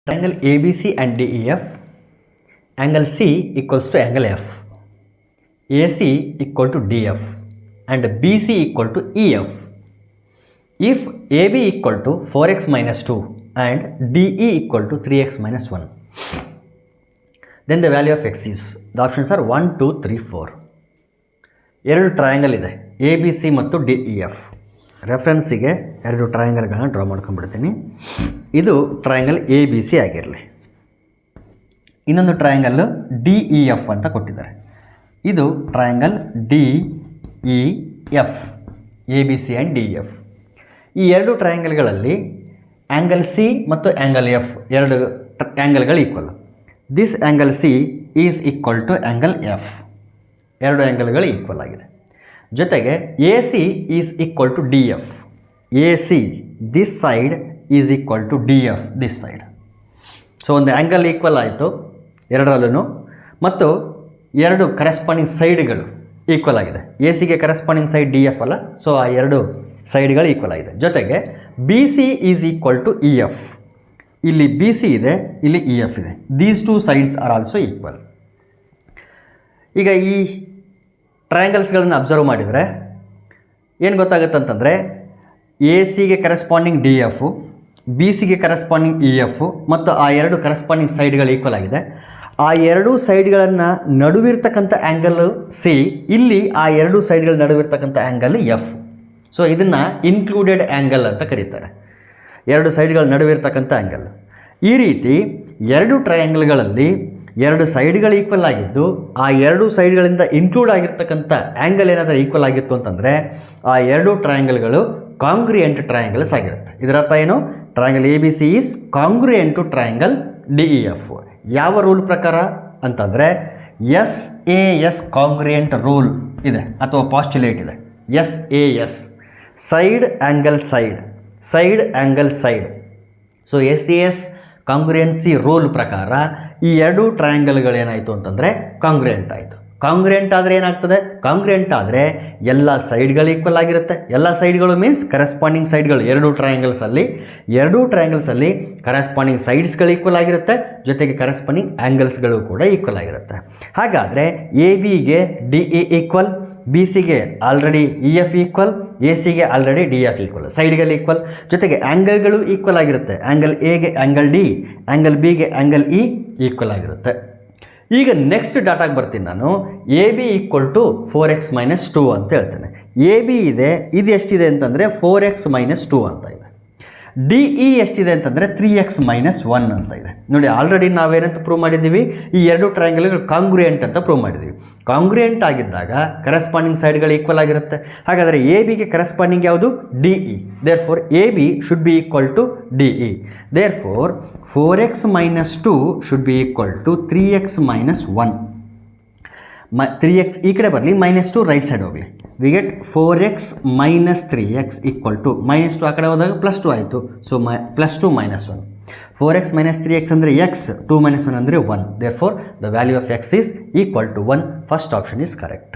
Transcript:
Triangle ABC and DEF, angle C equals to angle F, AC equal to DF and BC equal to EF. If AB equal to 4x minus 2 and DE equal to 3x minus 1, then the value of x is, the options are 1, 2, 3, 4. ಎರಡು triangle ಇದೆ A B C ಮತ್ತು D E F. ರೆಫರೆನ್ಸಿಗೆ ಎರಡು ಟ್ರಯಾಂಗಲ್ಗಳನ್ನ draw ಮಾಡ್ಕೊಂಡ್ಬಿಡ್ತೀನಿ. ಇದು triangle A B C ಆಗಿರಲಿ. ಇನ್ನೊಂದು triangle D E F ಅಂತ ಕೊಟ್ಟಿದ್ದಾರೆ. ಇದು triangle D E F, A B C and D E F. ಈ ಎರಡು ಟ್ರಯಾಂಗಲ್ಗಳಲ್ಲಿ ಆ್ಯಂಗಲ್ ಸಿ ಮತ್ತು ಆ್ಯಂಗಲ್ ಎಫ್ ಎರಡು ಆ್ಯಂಗಲ್ಗಳು equal. This angle C is equal to angle F. ಎರಡು ಆ್ಯಂಗಲ್ಗಳು ಈಕ್ವಲ್ ಆಗಿದೆ. ಜೊತೆಗೆ A C is equal to D F. A C this side is equal to D F this side. So ಒಂದು angle equal ಆಯಿತು ಎರಡರಲ್ಲೂ, ಮತ್ತು ಎರಡು corresponding ಸೈಡ್ಗಳು ಈಕ್ವಲ್ ಆಗಿದೆ. ಎ ಸಿಗೆ ಕರೆಸ್ಪಾಂಡಿಂಗ್ ಸೈಡ್ ಡಿ ಎಫ್ ಅಲ್ಲ, ಸೊ ಆ ಎರಡು ಸೈಡ್ಗಳು ಈಕ್ವಲ್ ಆಗಿದೆ. ಜೊತೆಗೆ B C is equal to E F. ಇಲ್ಲಿ ಬಿ ಸಿ ಇದೆ, ಇಲ್ಲಿ ಇ ಎಫ್ ಇದೆ. These two sides are also equal. ಈಗ ಈ ಟ್ರಯಾಂಗಲ್ಸ್ಗಳನ್ನು ಅಬ್ಸರ್ವ್ ಮಾಡಿದರೆ ಏನು ಗೊತ್ತಾಗುತ್ತೆ ಅಂತಂದರೆ, ಎ ಸಿಗೆ ಕರೆಸ್ಪಾಂಡಿಂಗ್ ಡಿ ಎಫು, ಬಿ ಸಿಗೆ ಕರೆಸ್ಪಾಂಡಿಂಗ್ ಇ ಎಫು ಮತ್ತು ಆ ಎರಡು ಕರೆಸ್ಪಾಂಡಿಂಗ್ ಸೈಡ್ಗಳು ಈಕ್ವಲ್ ಆಗಿದೆ. ಆ ಎರಡೂ ಸೈಡ್ಗಳನ್ನು ನಡುವಿರ್ತಕ್ಕಂಥ ಆ್ಯಂಗಲ್ಲು ಸಿ, ಇಲ್ಲಿ ಆ ಎರಡು ಸೈಡ್ಗಳ ನಡುವಿರ್ತಕ್ಕಂಥ ಆ್ಯಂಗಲ್ ಎಫ್. ಸೊ ಇದನ್ನು ಇನ್ಕ್ಲೂಡೆಡ್ ಆ್ಯಂಗಲ್ ಅಂತ ಕರೀತಾರೆ, ಎರಡು ಸೈಡ್ಗಳ ನಡುವಿರ್ತಕ್ಕಂಥ ಆ್ಯಂಗಲ್. ಈ ರೀತಿ ಎರಡು ಟ್ರಯಾಂಗಲ್ಗಳಲ್ಲಿ ಎರಡು ಸೈಡ್ಗಳು ಈಕ್ವಲ್ ಆಗಿದ್ದು, ಆ ಎರಡು ಸೈಡ್ಗಳಿಂದ ಇನ್ಕ್ಲೂಡ್ ಆಗಿರ್ತಕ್ಕಂಥ ಆ್ಯಂಗಲ್ ಏನಾದರೂ ಈಕ್ವಲ್ ಆಗಿತ್ತು ಅಂತಂದರೆ ಆ ಎರಡು ಟ್ರಯಾಂಗಲ್ಗಳು ಕಾಂಗ್ರಿಯೆಂಟ್ ಟ್ರಯಾಂಗಲ್ಸ್ ಆಗಿರುತ್ತೆ. ಇದರರ್ಥ ಏನು? Triangle A B C is congruent to triangle D E F. ಯಾವ ರೂಲ್ ಪ್ರಕಾರ ಅಂತಂದರೆ S A S congruent rule ಇದೆ ಅಥವಾ ಪಾಸ್ಟುಲೇಟ್ ಇದೆ. S A S, side angle side, side angle side. So S A S congruency rule ಪ್ರಕಾರ ಈ ಎರಡು ಟ್ರಯಾಂಗಲ್ಗಳೇನಾಯಿತು ಅಂತಂದರೆ ಕಾಂಗ್ರಿಯೆಂಟ್ ಆಯಿತು. ಕಾಂಗ್ರಿಯೆಂಟ್ ಆದರೆ ಏನಾಗ್ತದೆ? ಕಾಂಗ್ರಿಯೆಂಟ್ ಆದರೆ ಎಲ್ಲ ಸೈಡ್ಗಳು ಈಕ್ವಲ್ ಆಗಿರುತ್ತೆ. ಎಲ್ಲ ಸೈಡ್ಗಳು ಮೀನ್ಸ್ ಕರೆಸ್ಪಾಂಡಿಂಗ್ ಸೈಡ್ಗಳು. ಎರಡೂ ಟ್ರಯಾಂಗಲ್ಸಲ್ಲಿ ಕರೆಸ್ಪಾಂಡಿಂಗ್ ಸೈಡ್ಸ್ಗಳು ಈಕ್ವಲ್ ಆಗಿರುತ್ತೆ, ಜೊತೆಗೆ ಕರೆಸ್ಪಾಂಡಿಂಗ್ ಆ್ಯಂಗಲ್ಸ್ಗಳು ಕೂಡ ಈಕ್ವಲ್ ಆಗಿರುತ್ತೆ. ಹಾಗಾದರೆ ಎ ಬಿಗೆ ಡಿ ಇ ಈಕ್ವಲ್, ಬಿ ಸಿಗೆ already E F equal, A ಸಿಗೆ ಆಲ್ರೆಡಿ ಡಿ ಎಫ್ ಈಕ್ವಲ್, ಸೈಡ್ಗಳು ಈಕ್ವಲ್, ಜೊತೆಗೆ ಆ್ಯಂಗಲ್ಗಳು ಈಕ್ವಲ್ ಆಗಿರುತ್ತೆ. ಆ್ಯಂಗಲ್ ಎಗೆ ಆ್ಯಂಗಲ್ ಡಿ, ಆ್ಯಂಗಲ್ ಬಿಗೆ ಆ್ಯಂಗಲ್ ಇ ಈಕ್ವಲ್ ಆಗಿರುತ್ತೆ. ಈಗ ನೆಕ್ಸ್ಟ್ ಡಾಟಾಗೆ ಬರ್ತೀನಿ ನಾನು. A B equal to 4x minus 2 ಅಂತ ಹೇಳ್ತೇನೆ. ಎ ಬಿ ಇದೆ, ಇದು ಎಷ್ಟಿದೆ ಅಂತಂದರೆ 4x ಮೈನಸ್ 2 ಅಂತ ಇದೆ. ಡಿ ಇ ಎಷ್ಟಿದೆ ಅಂತಂದರೆ 3x ಮೈನಸ್ 1 ಅಂತ ಇದೆ. ನೋಡಿ, ಆಲ್ರೆಡಿ ನಾವೇನಂತ ಪ್ರೂವ್ ಮಾಡಿದ್ದೀವಿ? ಈ ಎರಡು ಟ್ರಯಾಂಗಲ್ಗಳು ಕಾಂಗ್ರಿಯೆಂಟ್ ಅಂತ ಪ್ರೂವ್ ಮಾಡಿದ್ದೀವಿ. ಕಾಂಗ್ರಿಯೆಂಟ್ ಆಗಿದ್ದಾಗ ಕರೆಸ್ಪಾಂಡಿಂಗ್ ಸೈಡ್ಗಳು ಈಕ್ವಲ್ ಆಗಿರುತ್ತೆ. ಹಾಗಾದರೆ ಎ ಬಿಗೆ ಕರೆಸ್ಪಾಂಡಿಂಗ್ ಯಾವುದು? D E. Therefore A B should be equal to D E. Therefore 4x minus 2 should be equal to 3x minus 1. 3x ಈ ಕಡೆ ಬರಲಿ, ಮೈನಸ್ 2 ರೈಟ್ ಸೈಡ್ ಹೋಗಲಿ. We get 4x minus 3x equal to minus 2 ಆ ಕಡೆ ಹೋದಾಗ plus 2 ಆಯಿತು. So plus 2 minus 1. 4x minus 3x ಅಂದರೆ X, 2 minus 1 ಅಂದರೆ 1. Therefore the value of X is equal to 1. First option is correct.